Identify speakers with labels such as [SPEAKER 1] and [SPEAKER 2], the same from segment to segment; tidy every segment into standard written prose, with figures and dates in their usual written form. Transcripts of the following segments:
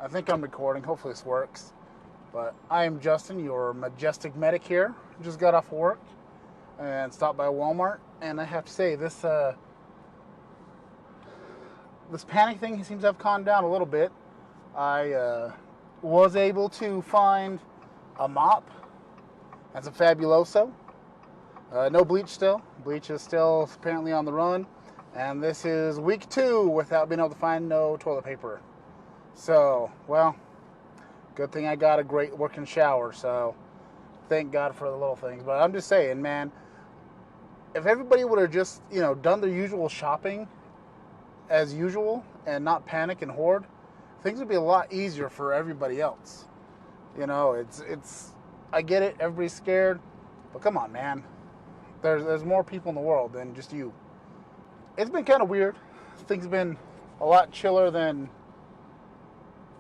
[SPEAKER 1] I think I'm recording. Hopefully this works. But I am Justin, your Majestic medic here. Just got off work and stopped by Walmart. And I have to say, this panic thing seems to have calmed down a little bit. I was able to find a mop and some Fabuloso. No bleach still. Bleach is still apparently on the run. And this is week 2 without being able to find no toilet paper. So, well, good thing I got a great working shower. So, thank God for the little things. But I'm just saying, man, if everybody would have just, done their usual shopping as usual and not panic and hoard, things would be a lot easier for everybody else. It's I get it, everybody's scared, but come on, man. There's more people in the world than just you. It's been kind of weird. Things have been a lot chiller than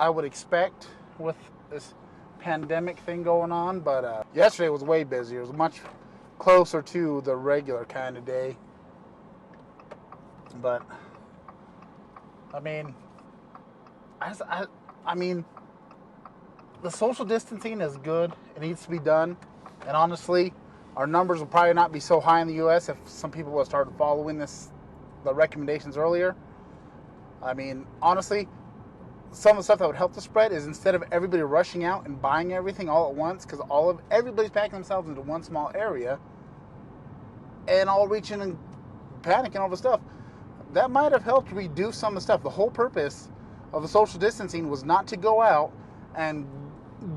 [SPEAKER 1] I would expect with this pandemic thing going on, but yesterday was way busier. It was much closer to the regular kind of day. But I mean, the social distancing is good. It needs to be done. And honestly, our numbers will probably not be so high in the U.S. if some people would have started following the recommendations earlier. I mean, honestly, some of the stuff that would help the spread is instead of everybody rushing out and buying everything all at once, because everybody's packing themselves into one small area and all reaching and panicking all the stuff, that might have helped reduce some of the stuff. The whole purpose of the social distancing was not to go out and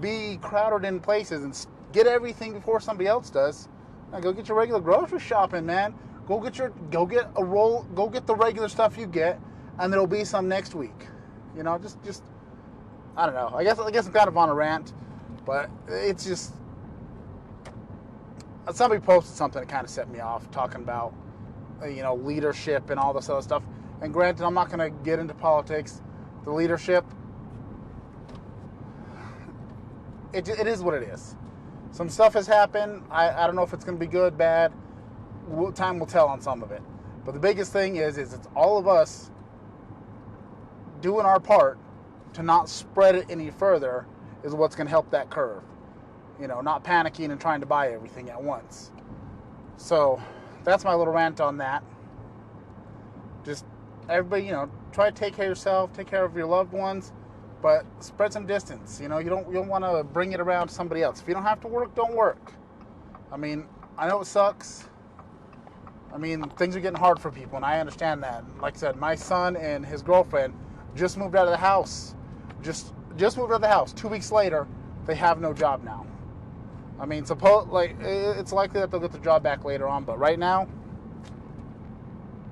[SPEAKER 1] be crowded in places and get everything before somebody else does. Now go get your regular grocery shopping, man. Go get the regular stuff you get, and there'll be some next week. Just I don't know. I guess I'm kind of on a rant, but it's just somebody posted something that kind of set me off, talking about leadership and all this other stuff. And granted, I'm not going to get into politics. The leadership, it is what it is. Some stuff has happened. I don't know if it's going to be good, bad. Time will tell on some of it. But the biggest thing is it's all of us doing our part to not spread it any further is what's going to help that curve. Not panicking and trying to buy everything at once. So that's my little rant on that. Just everybody, try to take care of yourself, take care of your loved ones, but spread some distance. You don't want to bring it around to somebody else. If you don't have to work, don't work. I mean, I know it sucks. I mean, things are getting hard for people, and I understand that. Like I said, my son and his girlfriend just moved out of the house. Just moved out of the house. 2 weeks later, they have no job now. I mean, it's likely that they'll get the job back later on, but right now,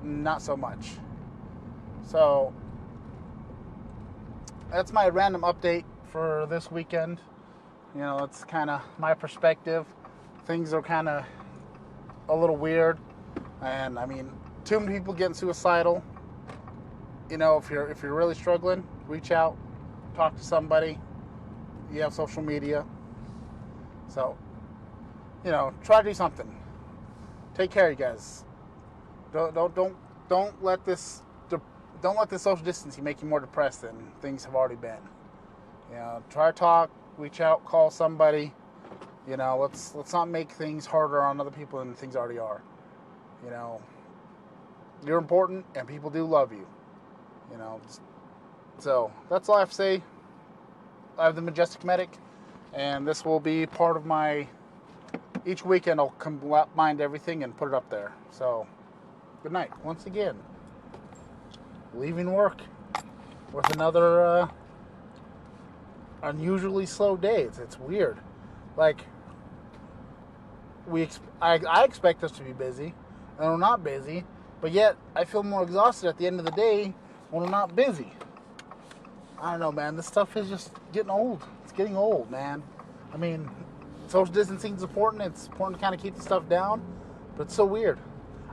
[SPEAKER 1] not so much. So that's my random update for this weekend. It's kind of my perspective. Things are kind of a little weird. And I mean, too many people getting suicidal. If you're really struggling, reach out, talk to somebody. You have social media. So, try to do something. Take care, you guys. Don't let this social distancing make you more depressed than things have already been. Try to talk, reach out, call somebody. Let's not make things harder on other people than things already are. You're important, and people do love you. So that's all I have to say. I have the Majestic Medic, and this will be part of my. Each weekend I'll combine everything and put it up there. So, good night once again. Leaving work with another unusually slow day. It's weird. Like I expect us to be busy, and we're not busy, but yet I feel more exhausted at the end of the day when we're not busy. I don't know, man. This stuff is just getting old. It's getting old, man. I mean, social distancing is important. It's important to kind of keep the stuff down, but it's so weird.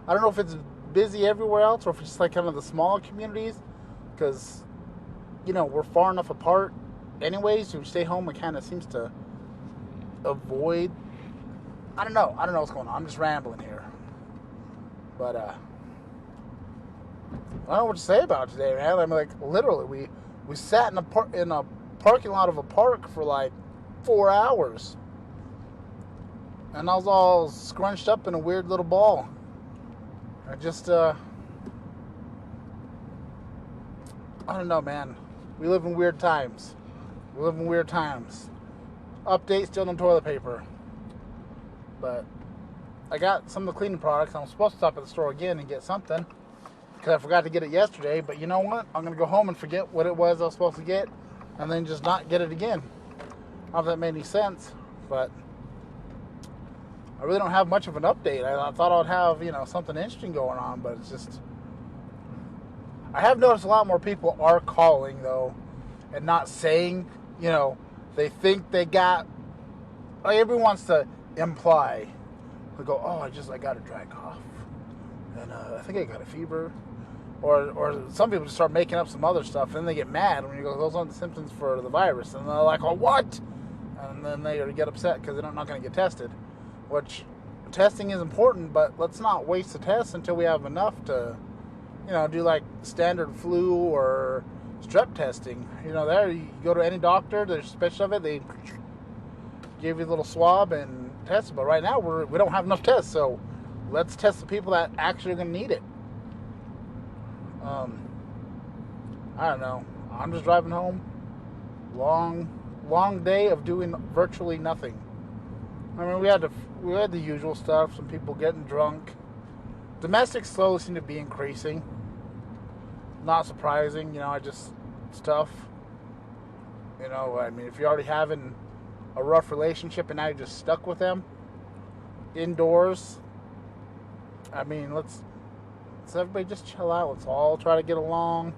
[SPEAKER 1] I don't know if it's busy everywhere else or if it's just like kind of the smaller communities, because, we're far enough apart anyways to stay home. It kind of seems to avoid. I don't know what's going on. I'm just rambling here. But, I don't know what to say about it today, man. I mean, like, literally, we sat in a parking lot of a park for like 4 hours. And I was all scrunched up in a weird little ball. I just, I don't know, man. We live in weird times. Update, still no toilet paper. But I got some of the cleaning products. I'm supposed to stop at the store again and get something, because I forgot to get it yesterday. But you know what? I'm going to go home and forget what it was I was supposed to get, and then just not get it again. I don't know if that made any sense, but I really don't have much of an update. I thought I'd have, something interesting going on, but it's just... I have noticed a lot more people are calling, though, and not saying, they think they got... Like, everyone wants to imply. They go, oh, I got a dry cough, and I think I got a fever. Or some people just start making up some other stuff, and then they get mad when you go, those aren't the symptoms for the virus. And they're like, oh, what? And then they get upset because they're not going to get tested. Which, testing is important, but let's not waste the test until we have enough to, do like standard flu or strep testing. There you go to any doctor, there's a special of it, they give you a little swab and test it. But right now we don't have enough tests, so let's test the people that actually are going to need it. I don't know. I'm just driving home. Long day of doing virtually nothing. I mean, we had the usual stuff. Some people getting drunk. Domestic slowly seem to be increasing. Not surprising, stuff. I mean, if you're already having a rough relationship and now you're just stuck with them indoors, I mean, let's everybody just chill out. Let's all try to get along.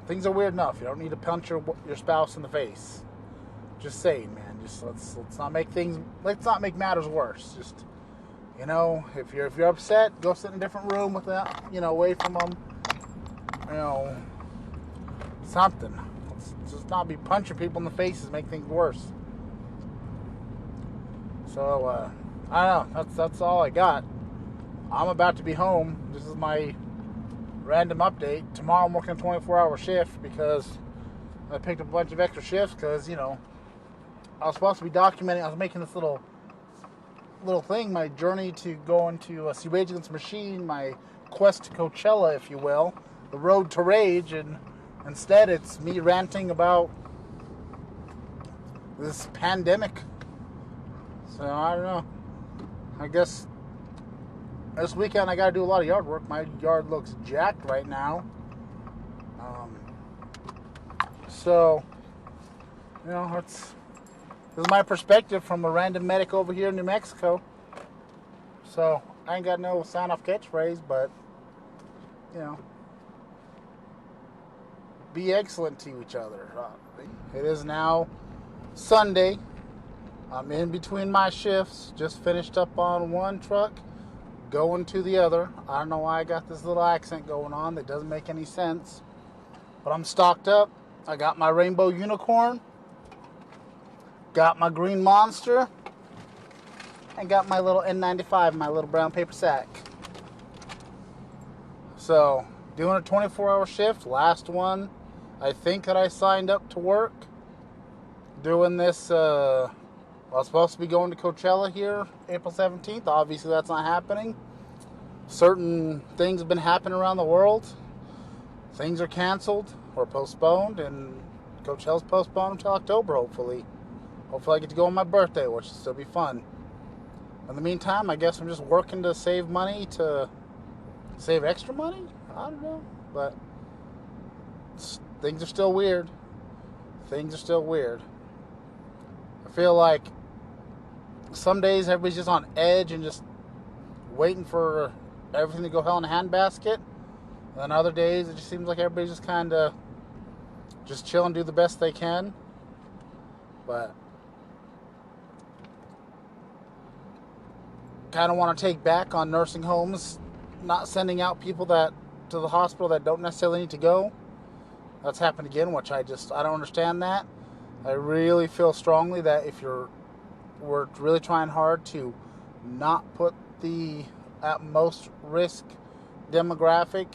[SPEAKER 1] Things are weird enough. You don't need to punch your spouse in the face. Just saying, man. Just let's not make matters worse. Just if you're upset, go sit in a different room with that, away from them. Something. Let's just not be punching people in the faces, make things worse. So I don't know. That's all I got. I'm about to be home. This is my random update. Tomorrow I'm working a 24-hour shift because I picked up a bunch of extra shifts because, I was supposed to be documenting. I was making this little thing, my journey to go into see Rage Against the Machine, my quest to Coachella, if you will, the road to rage, and instead it's me ranting about this pandemic. So I don't know. I guess this weekend I gotta do a lot of yard work. My yard looks jacked right now. So this is my perspective from a random medic over here in New Mexico. So I ain't got no sign-off catchphrase, but be excellent to each other. It is now Sunday. I'm in between my shifts. Just finished up on one truck, going to the other. I don't know why I got this little accent going on that doesn't make any sense, but I'm stocked up. I got my rainbow unicorn, got my green monster, and got my little N95, my little brown paper sack. So, doing a 24-hour shift, last one, I think that I signed up to work. Doing this, I was supposed to be going to Coachella here, April 17th. Obviously, that's not happening. Certain things have been happening around the world. Things are canceled or postponed, and Coachella's postponed until October, hopefully. Hopefully I get to go on my birthday, which will still be fun. In the meantime, I guess I'm just working to save money, to save extra money? I don't know. But things are still weird. I feel like some days everybody's just on edge and just waiting for everything to go hell in a handbasket. And then other days it just seems like everybody's just kind of just chill and do the best they can. But kind of want to take back on nursing homes, not sending out people to the hospital that don't necessarily need to go. That's happened again, which I don't understand that. I really feel strongly that if we're really trying hard to not put the at most risk demographic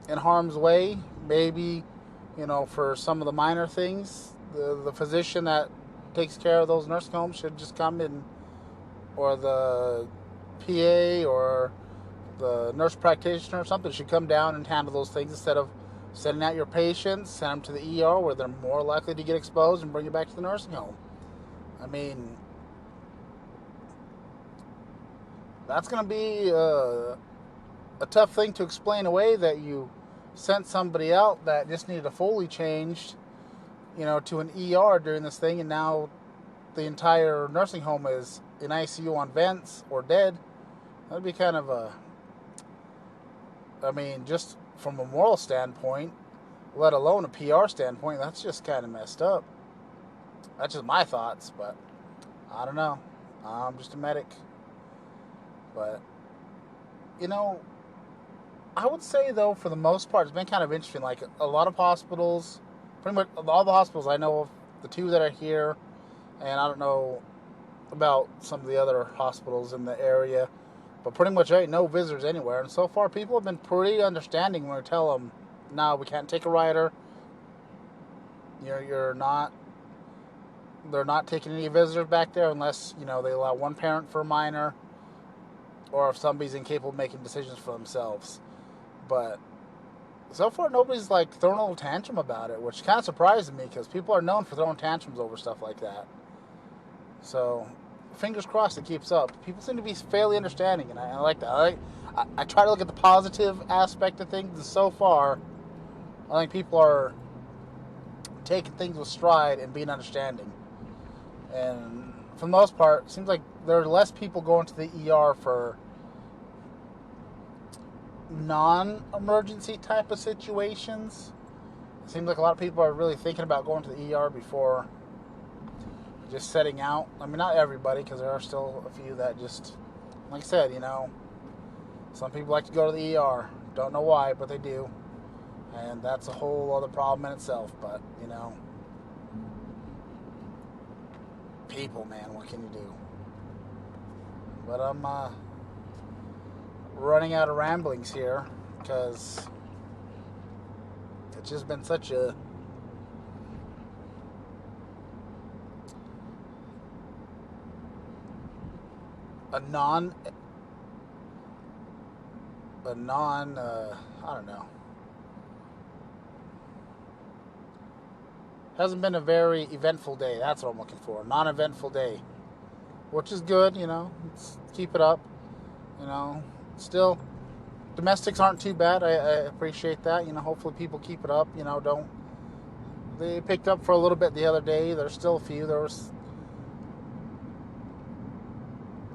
[SPEAKER 1] in harm's way. Maybe, for some of the minor things, the physician that takes care of those nursing homes should just come in, or the PA or the nurse practitioner or something should come down and handle those things instead of sending out your patients, send them to the ER where they're more likely to get exposed and bring you back to the nursing home. I mean, that's going to be a tough thing to explain away, that you sent somebody out that just needed a Foley changed, to an ER during this thing, and now the entire nursing home is in ICU on vents or dead. That'd be kind of just from a moral standpoint, let alone a PR standpoint, that's just kind of messed up. That's just my thoughts, but I don't know. I'm just a medic. But, I would say, though, for the most part, it's been kind of interesting. Like, a lot of hospitals, pretty much all the hospitals I know of, the two that are here, and I don't know about some of the other hospitals in the area, but pretty much ain't no visitors anywhere. And so far, people have been pretty understanding when we tell them, no, we can't take a rider. They're not taking any visitors back there unless, they allow one parent for a minor, or if somebody's incapable of making decisions for themselves. But so far, nobody's throwing a little tantrum about it, which kind of surprises me because people are known for throwing tantrums over stuff like that. So, fingers crossed it keeps up. People seem to be fairly understanding, and I like that. I try to look at the positive aspect of things, and so far, I think people are taking things with stride and being understanding. And for the most part, it seems like there are less people going to the ER for non-emergency type of situations. It seems like a lot of people are really thinking about going to the ER before just setting out. I mean, not everybody, because there are still a few that just, like I said, some people like to go to the ER. Don't know why, but they do. And that's a whole other problem in itself. But, people, man, what can you do? But I'm running out of ramblings here because it's just been such a non I don't know, hasn't been a very eventful day. That's what I'm looking for. Non-eventful day, which is good. Let's keep it up. Still, domestics aren't too bad. I appreciate that. Hopefully people keep it up. They picked up for a little bit the other day. There's still a few. There was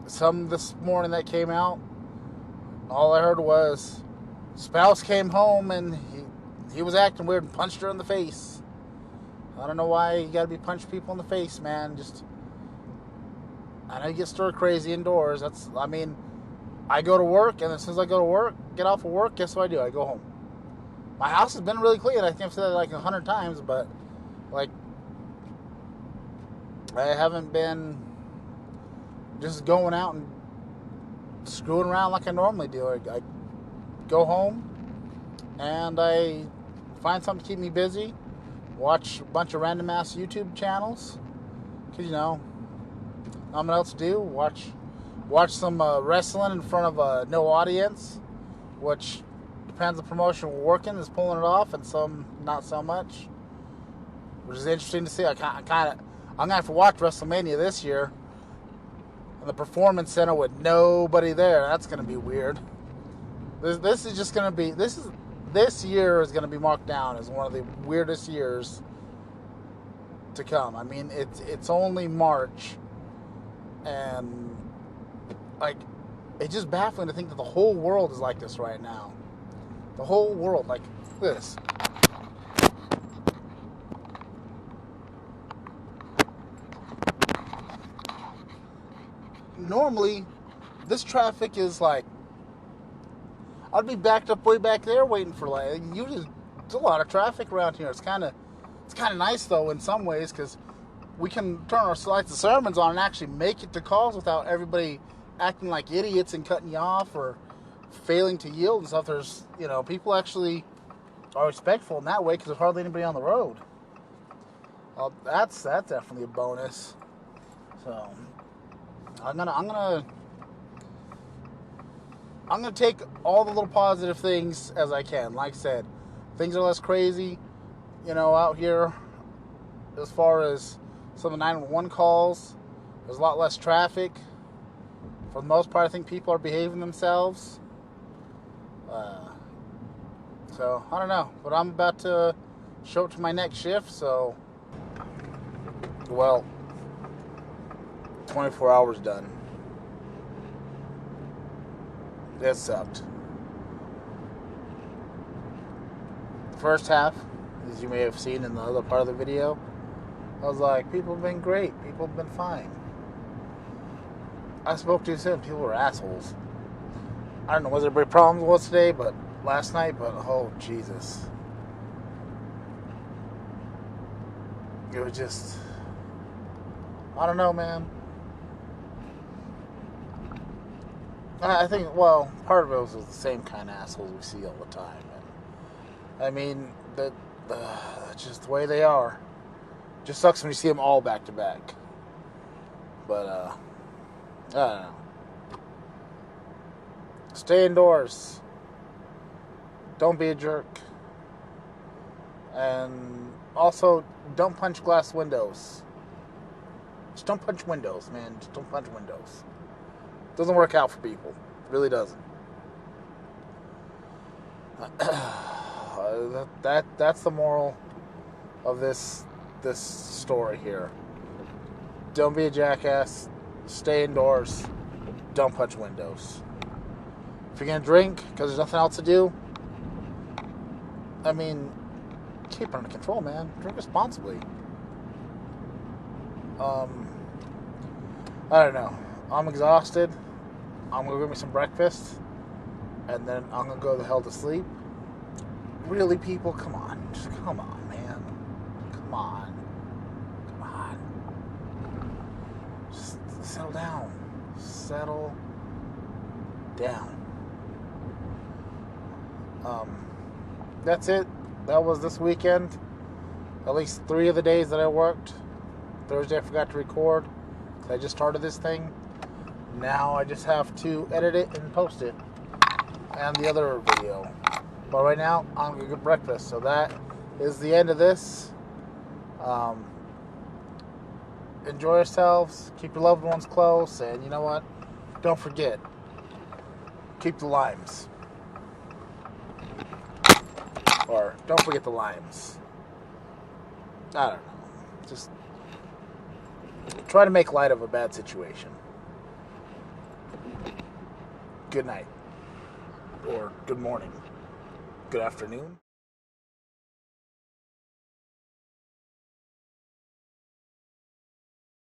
[SPEAKER 1] some this morning that came out. All I heard was spouse came home and he was acting weird and punched her in the face. I don't know why you gotta be punching people in the face, man. I know you get stir crazy indoors. I go to work, and as soon as I go to work, get off of work, guess what I do? I go home. My house has been really clean. I think I've said that 100 times, but I haven't been just going out and screwing around like I normally do. I go home and I find something to keep me busy, watch a bunch of random ass YouTube channels, because not much else to do. Watch some wrestling in front of no audience, which depends on the promotion we're working is pulling it off, and some not so much, which is interesting to see. I'm gonna have to watch WrestleMania this year in the Performance Center with nobody there. That's gonna be weird. This is just gonna be this year is gonna be marked down as one of the weirdest years to come. I mean, it's only March, and it's just baffling to think that the whole world is like this right now. The whole world, like this. Normally, this traffic is I'd be backed up way back there waiting for usually there's a lot of traffic around here. It's kind of nice though in some ways, because we can turn our slides of sermons on and actually make it to calls without everybody acting like idiots and cutting you off or failing to yield and stuff. There's, people actually are respectful in that way because there's hardly anybody on the road. Well, that's definitely a bonus. So I'm gonna take all the little positive things as I can. Like I said, things are less crazy, out here as far as some of the 911 calls. There's a lot less traffic. For the most part, I think people are behaving themselves. So, I don't know. But I'm about to show up to my next shift, so... Well, 24 hours done. It sucked. The first half, as you may have seen in the other part of the video, I was like, people have been great. People have been fine. I spoke to some people were assholes. I don't know what everybody's problems was today, but last night, but oh Jesus. It was just, I don't know, man. I think, well, part of it was the same kind of assholes we see all the time. And I mean, just the way they are. Just sucks when you see them all back to back. But, I don't know. Stay indoors. Don't be a jerk. And also, don't punch glass windows. Just don't punch windows, man. Just don't punch windows. Doesn't work out for people. It really doesn't. That's the moral of this story here. Don't be a jackass. Stay indoors. Don't punch windows. If you're gonna drink because there's nothing else to do, I mean, keep it under control, man. Drink responsibly. I don't know. I'm exhausted. I'm gonna go get me some breakfast, and then I'm gonna go the hell to sleep. Really, people, come on. Just come on, man. Come on. Come on. Just settle down. Settle down. That's it. That was this weekend. At least 3 of the days that I worked. Thursday I forgot to record. I just started this thing. Now I just have to edit it and post it. And the other video. But right now, I'm going to get breakfast. So that is the end of this. Enjoy yourselves. Keep your loved ones close. And you know what? Don't forget. Keep the limes. Or don't forget the limes. I don't know. Just try to make light of a bad situation. Good night. Or good morning. Good afternoon.